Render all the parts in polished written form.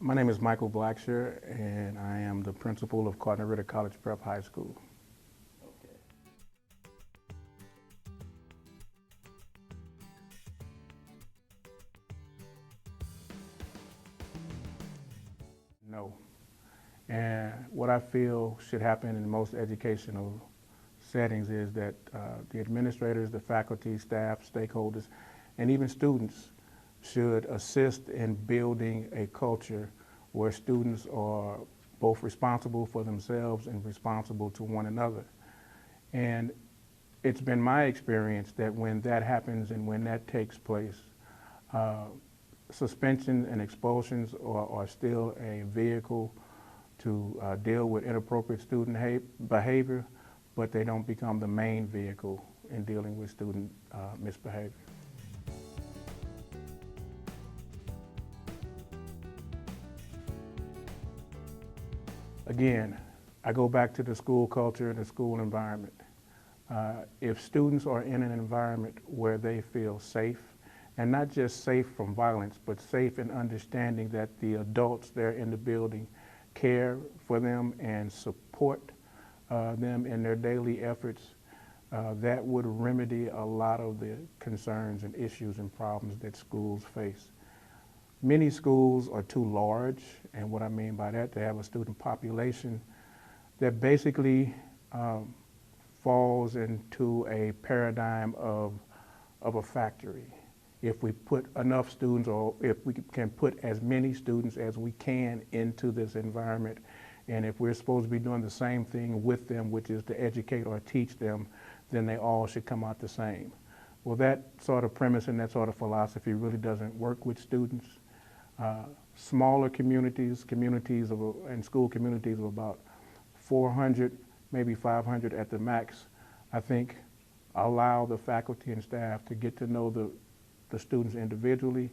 My name is Michael Blackshear, and I am the principal of Cardinal Ritter College Prep High School. Okay. No. And what I feel should happen in most educational settings is that the administrators, the faculty, staff, stakeholders, and even students should assist in building a culture where students are both responsible for themselves and responsible to one another. And it's been my experience that when that happens and when that takes place, uh, suspension and expulsions are still a vehicle to deal with inappropriate student behavior, but they don't become the main vehicle in dealing with student misbehavior. Again, I go back to the school culture and the school environment. If students are in an environment where they feel safe, and not just safe from violence, but safe in understanding that the adults there in the building care for them and support them in their daily efforts, that would remedy a lot of the concerns and issues and problems that schools face. Many schools are too large, and what I mean by that, they have a student population that basically falls into a paradigm of a factory. If we put enough students, or if we can put as many students as we can into this environment, and if we're supposed to be doing the same thing with them, which is to educate or teach them, then they all should come out the same. Well, that sort of premise and that sort of philosophy really doesn't work with students. Smaller communities, and school communities of about 400, maybe 500 at the max, I think allow the faculty and staff to get to know the students individually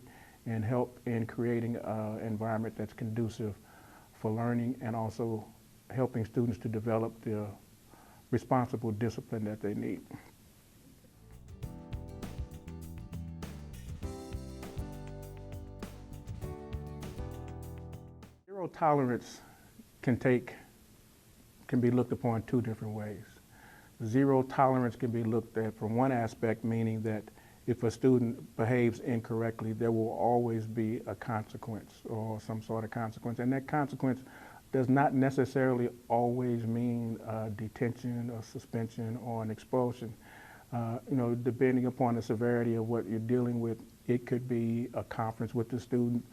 and help in creating an environment that's conducive for learning and also helping students to develop the responsible discipline that they need. Zero tolerance can be looked upon two different ways. Zero tolerance can be looked at from one aspect, meaning that if a student behaves incorrectly, there will always be a consequence or some sort of consequence. And that consequence does not necessarily always mean detention or suspension or an expulsion. Depending upon the severity of what you're dealing with, it could be a conference with the student,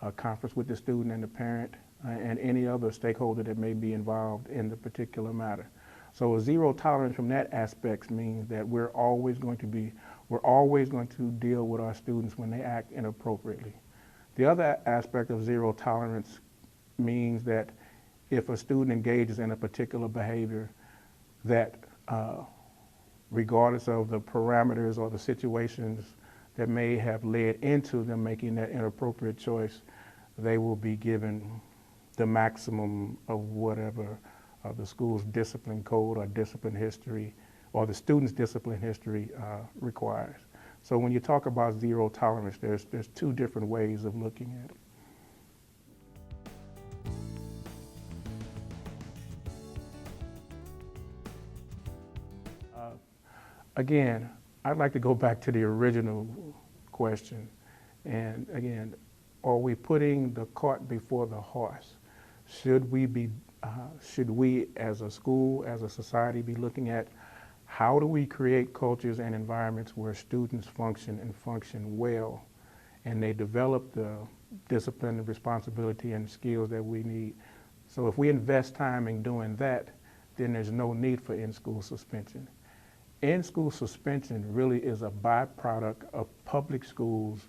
a conference with the student and the parent, and any other stakeholder that may be involved in the particular matter. So a zero tolerance from that aspect means that we're always going to deal with our students when they act inappropriately. The other aspect of zero tolerance means that if a student engages in a particular behavior that regardless of the parameters or the situations that may have led into them making that inappropriate choice, they will be given the maximum of whatever the school's discipline code or discipline history or the student's discipline history requires. So when you talk about zero tolerance, there's two different ways of looking at it. Again, I'd like to go back to the original question. And again, are we putting the cart before the horse? Should we as a school, as a society, be looking at how do we create cultures and environments where students function and function well, and they develop the discipline and responsibility and skills that we need? So if we invest time in doing that, then there's no need for in-school suspension. In-school suspension really is a byproduct of public schools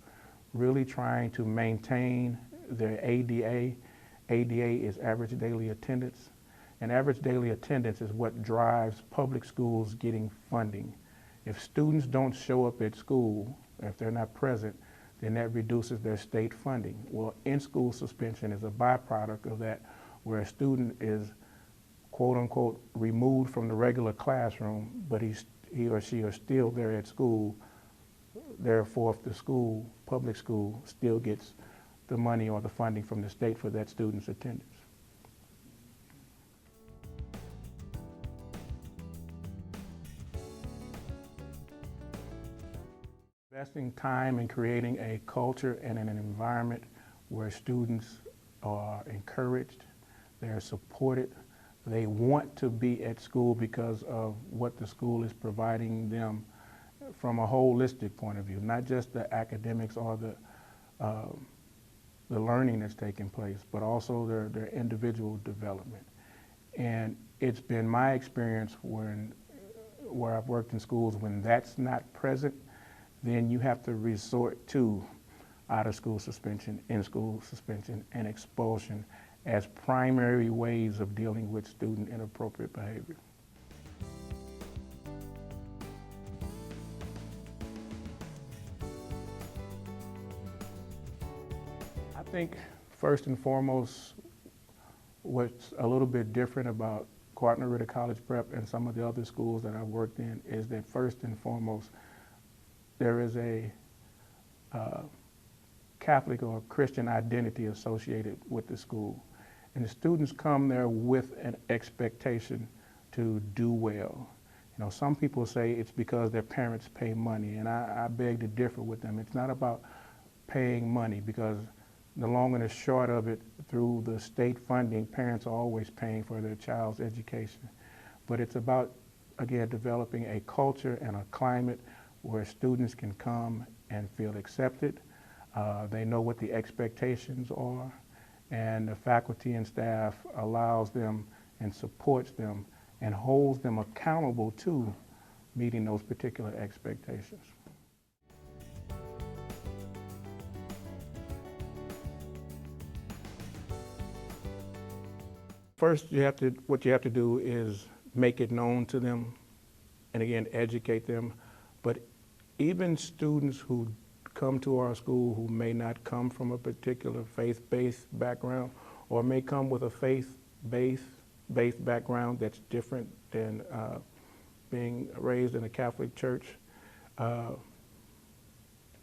really trying to maintain their ADA. ADA is average daily attendance, and average daily attendance is what drives public schools getting funding. If students don't show up at school, if they're not present, then that reduces their state funding. Well, in-school suspension is a byproduct of that, where a student is quote unquote removed from the regular classroom, but he or she are still there at school. Therefore, if the school, public school, still gets the money or the funding from the state for that student's attendance. Investing time in creating a culture and an environment where students are encouraged, they're supported, they want to be at school because of what the school is providing them from a holistic point of view, not just the academics or the learning that's taking place, but also their individual development. And it's been my experience where I've worked in schools, when that's not present, then you have to resort to out-of-school suspension, in-school suspension, and expulsion as primary ways of dealing with student inappropriate behavior. I think first and foremost, what's a little bit different about Cardinal Ritter College Prep and some of the other schools that I've worked in is that first and foremost, there is a Catholic or Christian identity associated with the school. And the students come there with an expectation to do well. You know, some people say it's because their parents pay money, and I beg to differ with them. It's not about paying money, because the long and the short of it, through the state funding, parents are always paying for their child's education. But it's about, again, developing a culture and a climate where students can come and feel accepted. They know what the expectations are, and the faculty and staff allows them and supports them and holds them accountable to meeting those particular expectations. First, what you have to do is make it known to them, and again, educate them. But even students who come to our school who may not come from a particular faith-based background, or may come with a faith-based background that's different than being raised in a Catholic church,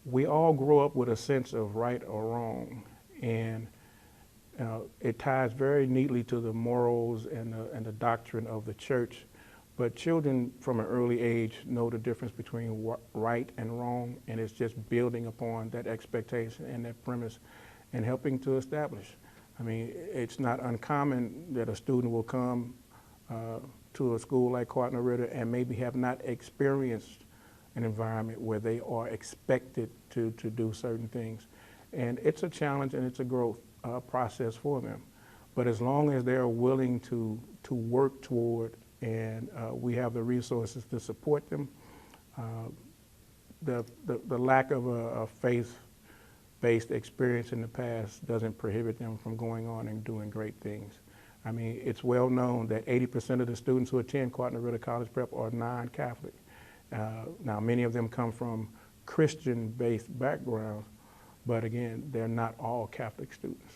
we all grow up with a sense of right or wrong, and it ties very neatly to the morals and the doctrine of the church. But children from an early age know the difference between right and wrong, and it's just building upon that expectation and that premise and helping to establish. I mean, it's not uncommon that a student will come to a school like Cardinal Ritter and maybe have not experienced an environment where they are expected to do certain things. And it's a challenge and it's a growth process for them. But as long as they're willing to work toward, and we have the resources to support them, the lack of a faith-based experience in the past doesn't prohibit them from going on and doing great things. I mean, it's well known that 80% of the students who attend Cardinal Ritter College Prep are non-Catholic. Now, many of them come from Christian-based backgrounds, but again, they're not all Catholic students.